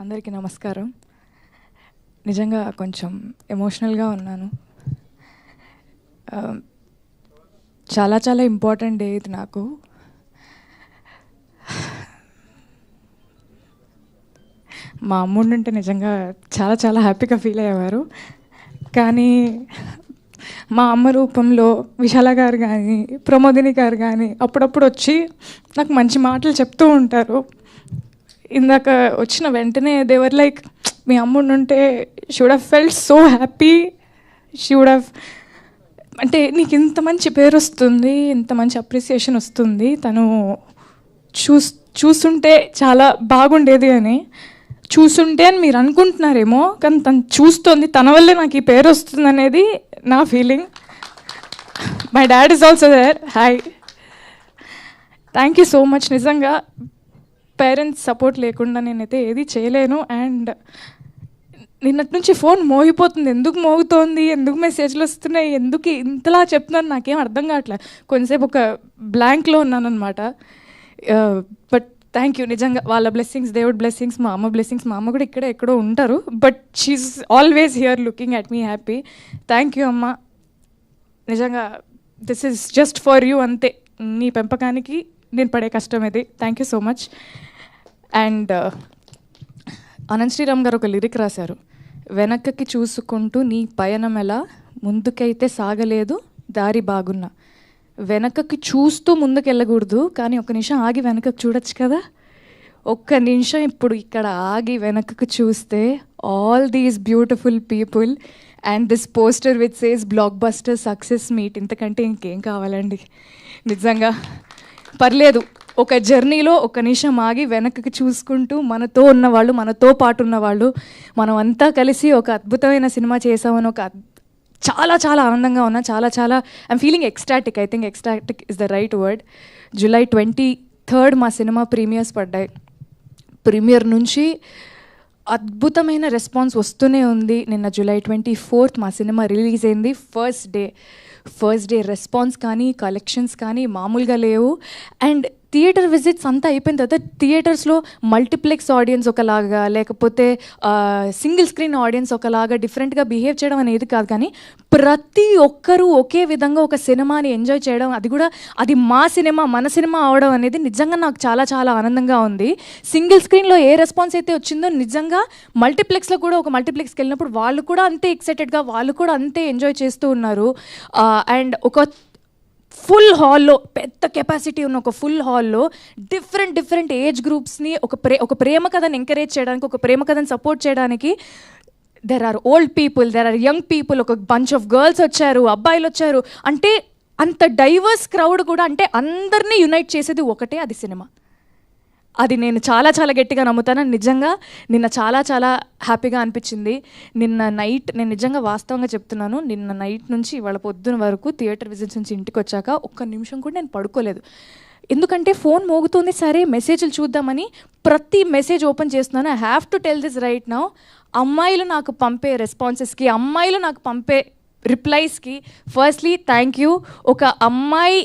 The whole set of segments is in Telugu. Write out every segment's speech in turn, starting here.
అందరికీ నమస్కారం. నిజంగా కొంచెం ఎమోషనల్గా ఉన్నాను. చాలా చాలా ఇంపార్టెంట్ డే ఇది నాకు. మా అమ్ముండుంటే నిజంగా చాలా చాలా హ్యాపీగా ఫీల్ అయ్యేవారు. కానీ మా అమ్మ రూపంలో విశాల గారు కానీ ప్రమోదిని గారు కానీ అప్పుడప్పుడు వచ్చి నాకు మంచి మాటలు చెప్తూ ఉంటారు. ఇందాక వచ్చిన వెంటనే దేవర్ లైక్, మీ అమ్ముండుంటే she would have felt so happy, she would have, అంటే నీకు ఇంత మంచి పేరు వస్తుంది, ఇంత మంచి అప్రిసియేషన్ వస్తుంది, తను చూస్తుంటే చాలా బాగుండేది అని. చూస్తుంటే అని మీరు అనుకుంటున్నారేమో, కానీ తను చూస్తుంది, తన వల్లే నాకు ఈ పేరు వస్తుంది అనేది నా feeling. My dad is also there. Hi, thank you so much. నిజంగా పేరెంట్స్ సపోర్ట్ లేకుండా నేనైతే ఏది చేయలేను. అండ్ నిన్నటి నుంచి ఫోన్ మోగిపోతుంది. ఎందుకు మోగుతోంది, ఎందుకు మెసేజ్లు వస్తున్నాయి, ఎందుకు ఇంతలా చెప్తున్నాను నాకేం అర్థం కావట్లేదు. కొంచెంసేపు ఒక బ్లాంక్లో ఉన్నాను అనమాట. But thank you. నిజంగా వాళ్ళ బ్లెస్సింగ్స్, దేవుడ్ బ్లెస్సింగ్స్, మా అమ్మ బ్లెస్సింగ్స్. మా అమ్మ కూడా ఇక్కడే ఎక్కడో ఉంటారు, but she's always here looking at me happy. Thank you అమ్మ. నిజంగా this is just for you, అంతే. నీ పెంపకానికి నేను పడే కష్టం ఇది. Thank you so much. And Anant Sriram గారు ఒక లిరిక్ రాశారు, వెనక్కి చూసుకుంటూ నీ పయనం ఎలా, ముందుకైతే సాగలేదు దారి బాగున్నా. వెనకకి చూస్తూ ముందుకు వెళ్ళకూడదు, కానీ ఒక నిమిషం ఆగి వెనకకు చూడొచ్చు కదా. ఒక్క నిమిషం ఇప్పుడు ఇక్కడ ఆగి వెనకకు చూస్తే all these beautiful people and this poster which says block buster success meet. ఇంతకంటే ఇంకేం కావాలండి. నిజంగా పర్లేదు, ఒక జర్నీలో ఒక నిమిషం ఆగి వెనక్కి చూసుకుంటూ మనతో ఉన్నవాళ్ళు, మనతో పాటు ఉన్నవాళ్ళు, మనం అంతా కలిసి ఒక అద్భుతమైన సినిమా చేసామని ఒక చాలా చాలా ఆనందంగా ఉన్నా. చాలా చాలా I'm feeling ecstatic. I think ecstatic is the right word. July 23 మా సినిమా ప్రీమియర్స్ పడ్డాయి. ప్రీమియర్ నుంచి అద్భుతమైన రెస్పాన్స్ వస్తూనే ఉంది. నిన్న జూలై 24 మా సినిమా రిలీజ్ అయింది. ఫస్ట్ డే రెస్పాన్స్ కానీ కలెక్షన్స్ కానీ మామూలుగా లేవు. అండ్ థియేటర్ విజిట్స్ అంతా అయిపోయిన తర్వాత థియేటర్స్లో మల్టీప్లెక్స్ ఆడియన్స్ ఒకలాగా, లేకపోతే సింగిల్ స్క్రీన్ ఆడియన్స్ ఒకలాగా డిఫరెంట్గా బిహేవ్ చేయడం అనేది కాదు, కానీ ప్రతి ఒక్కరూ ఒకే విధంగా ఒక సినిమాని ఎంజాయ్ చేయడం, అది కూడా అది మా సినిమా, మన సినిమా అవడం అనేది నిజంగా నాకు చాలా చాలా ఆనందంగా ఉంది. సింగిల్ స్క్రీన్లో ఏ రెస్పాన్స్ అయితే వచ్చిందో, నిజంగా మల్టీప్లెక్స్లో కూడా ఒక మల్టీప్లెక్స్కి వెళ్ళినప్పుడు వాళ్ళు కూడా అంతే ఎక్సైటెడ్గా, వాళ్ళు కూడా అంతే ఎంజాయ్ చేస్తూ ఉన్నారు. అండ్ ఒక ఫుల్ హాల్లో, పెద్ద కెపాసిటీ ఉన్న ఒక ఫుల్ హాల్లో డిఫరెంట్ ఏజ్ గ్రూప్స్ని ఒక ప్రేమ కథను ఎంకరేజ్ చేయడానికి, ఒక ప్రేమ కథను సపోర్ట్ చేయడానికి there are old people, there are young people, ఒక బంచ్ ఆఫ్ గర్ల్స్ వచ్చారు, అబ్బాయిలు వచ్చారు. అంటే అంత డైవర్స్ క్రౌడ్ కూడా, అంటే అందరినీ యునైట్ చేసేది ఒకటే, అది సినిమా. అది నేను చాలా చాలా గట్టిగా నమ్ముతాను. నిజంగా నిన్న చాలా చాలా హ్యాపీగా అనిపించింది. నిన్న నైట్, నేను నిజంగా వాస్తవంగా చెప్తున్నాను, నిన్న నైట్ నుంచి ఇవాళ పొద్దున వరకు థియేటర్ విజిట్స్ నుంచి ఇంటికి వచ్చాక ఒక్క నిమిషం కూడా నేను పడుకోలేదు. ఎందుకంటే ఫోన్ మోగుతుంది, సరే మెసేజ్లు చూద్దామని ప్రతి మెసేజ్ ఓపెన్ చేస్తున్నాను. I have to tell this right now. అమ్మాయిలు నాకు పంపే రెస్పాన్సెస్కి, అమ్మాయిలు నాకు పంపే రిప్లైస్కి ఫస్ట్లీ థ్యాంక్ యూ. ఒక అమ్మాయి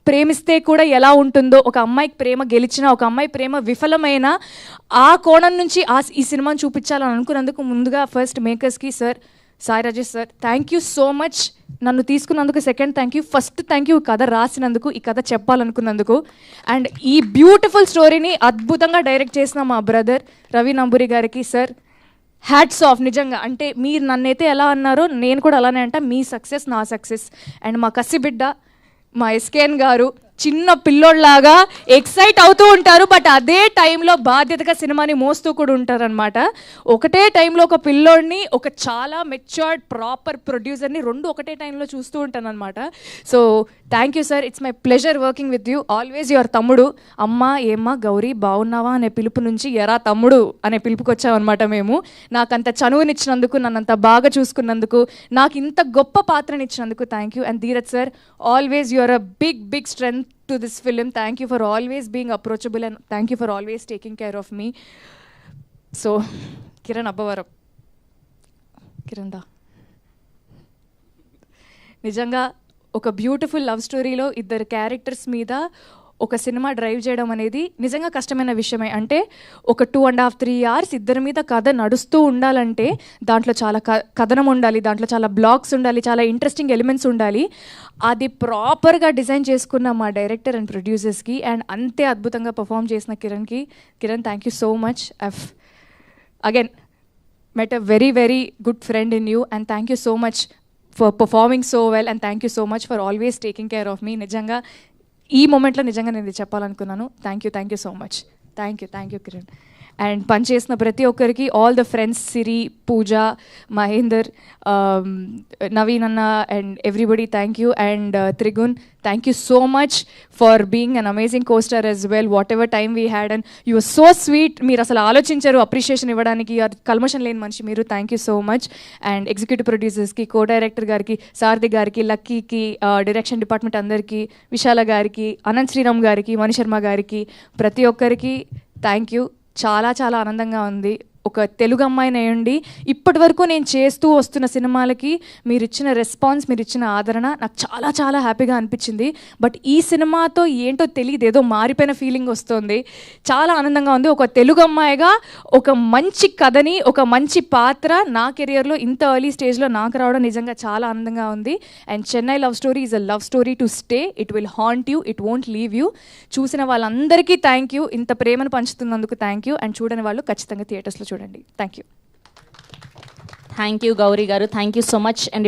ప్రేమిస్తే కూడా ఎలా ఉంటుందో, ఒక అమ్మాయికి ప్రేమ గెలిచిన, ఒక అమ్మాయి ప్రేమ విఫలమైన, ఆ కోణం నుంచి ఈ సినిమాని చూపించాలని అనుకున్నందుకు ముందుగా ఫస్ట్ మేకర్స్కి sir, Sai Rajesh sir, thank you so much. నన్ను తీసుకున్నందుకు second thank you. First thank you కథ రాసినందుకు, ఈ కథ చెప్పాలనుకున్నందుకు. అండ్ ఈ బ్యూటిఫుల్ స్టోరీని అద్భుతంగా డైరెక్ట్ చేసిన మా బ్రదర్ రవి నంబూరి గారికి సార్, హ్యాట్స్ ఆఫ్. నిజంగా అంటే మీరు నన్నైతే ఎలా అన్నారో నేను కూడా అలానే అంట. మీ సక్సెస్ నా సక్సెస్. అండ్ మా కసిబిడ్డ మా ఎస్కేఎన్ గారు చిన్న పిల్లోళ్ళలాగా ఎక్సైట్ అవుతూ ఉంటారు, బట్ అదే టైంలో బాధ్యతగా సినిమాని మోస్తూ కూడా ఉంటారనమాట. ఒకటే టైంలో ఒక పిల్లోడిని, ఒక చాలా మెచ్యూర్డ్ ప్రాపర్ ప్రొడ్యూసర్ని రెండు ఒకటే టైంలో చూస్తూ ఉంటాను అనమాట. So thank you sir, it's my pleasure working with you. Always your తమ్ముడు. అమ్మ ఏమ్మా గౌరీ బాగున్నావా అనే పిలుపు నుంచి ఎరా తమ్ముడు అనే పిలుపుకి వచ్చామన్నమాట మేము. నాకంత చనువునిచ్చినందుకు, నన్నంత బాగా చూసుకున్నందుకు, నాకు ఇంత గొప్ప పాత్రనిచ్చినందుకు thank you. And Dheeraj sir, always your a big strength to this film. Thank you for always being approachable and thank you for always taking care of me. So Kiran Abbavaram, Kiran da నిజంగా ఒక బ్యూటిఫుల్ లవ్ స్టోరీలో ఇద్దరు క్యారెక్టర్స్ మీద ఒక సినిమా డ్రైవ్ చేయడం అనేది నిజంగా కష్టమైన విషయమే. అంటే ఒక 2.5-3 hours ఇద్దరి మీద కథ నడుస్తూ ఉండాలంటే దాంట్లో చాలా కథనం ఉండాలి, దాంట్లో చాలా బ్లాక్స్ ఉండాలి, చాలా ఇంట్రెస్టింగ్ ఎలిమెంట్స్ ఉండాలి. అది ప్రాపర్గా డిజైన్ చేసుకున్న మా డైరెక్టర్ అండ్ ప్రొడ్యూసర్స్కి అండ్ అంతే అద్భుతంగా పర్ఫామ్ చేసిన Kiran thank you so much. Again met a very, very good friend in you, and thank you so much for performing so well, and thank you so much for always taking care of me. నిజంగా ఈ మూమెంట్లో నిజంగా నేను ఇది చెప్పాలనుకున్నాను. Thank you so much. Thank you Kiran. And పనిచేసిన ప్రతి ఒక్కరికి, all the friends, Siri, Pooja, Mahender, Naveen అన్న and everybody thank you. And Trigun, thank you so much for being an amazing costar as well. Whatever time we had and you are so sweet. మీరు అసలు ఆలోచించారు అప్రిషియేషన్ ఇవ్వడానికి, కల్మషన్ లేని మనిషి మీరు. Thank you so much. And executive ప్రొడ్యూసర్స్కి, కో డైరెక్టర్ గారికి, సారథి గారికి, లక్కీకి, డైరెక్షన్ డిపార్ట్మెంట్ అందరికీ, విశాల గారికి, అనంత్ శ్రీరామ్ గారికి, మణిశర్మ గారికి, ప్రతి ఒక్కరికి థ్యాంక్ యూ. చాలా చాలా ఆనందంగా ఉంది. ఒక తెలుగు అమ్మాయిని అయ్యండి ఇప్పటి వరకు నేను చేస్తూ వస్తున్న సినిమాలకి మీరు ఇచ్చిన రెస్పాన్స్, మీరు ఇచ్చిన ఆదరణ నాకు చాలా చాలా హ్యాపీగా అనిపించింది. బట్ ఈ సినిమాతో ఏంటో తెలియదు, ఏదో మారిపోయిన ఫీలింగ్ వస్తుంది. చాలా ఆనందంగా ఉంది. ఒక తెలుగు అమ్మాయిగా ఒక మంచి కథని, ఒక మంచి పాత్ర నా కెరియర్లో ఇంత ఎర్లీ స్టేజ్లో నాకు రావడం నిజంగా చాలా ఆనందంగా ఉంది. And Chennai love story is a love story to stay. It will haunt you, it won't leave you. చూసిన వాళ్ళందరికీ థ్యాంక్ యూ. ఇంత ప్రేమను పంచుతున్నందుకు థ్యాంక్ యూ. అండ్ చూడని వాళ్ళు ఖచ్చితంగా థియేటర్స్లో చూడండి. Thank you. Thank you Gauri గారు, thank you so much. And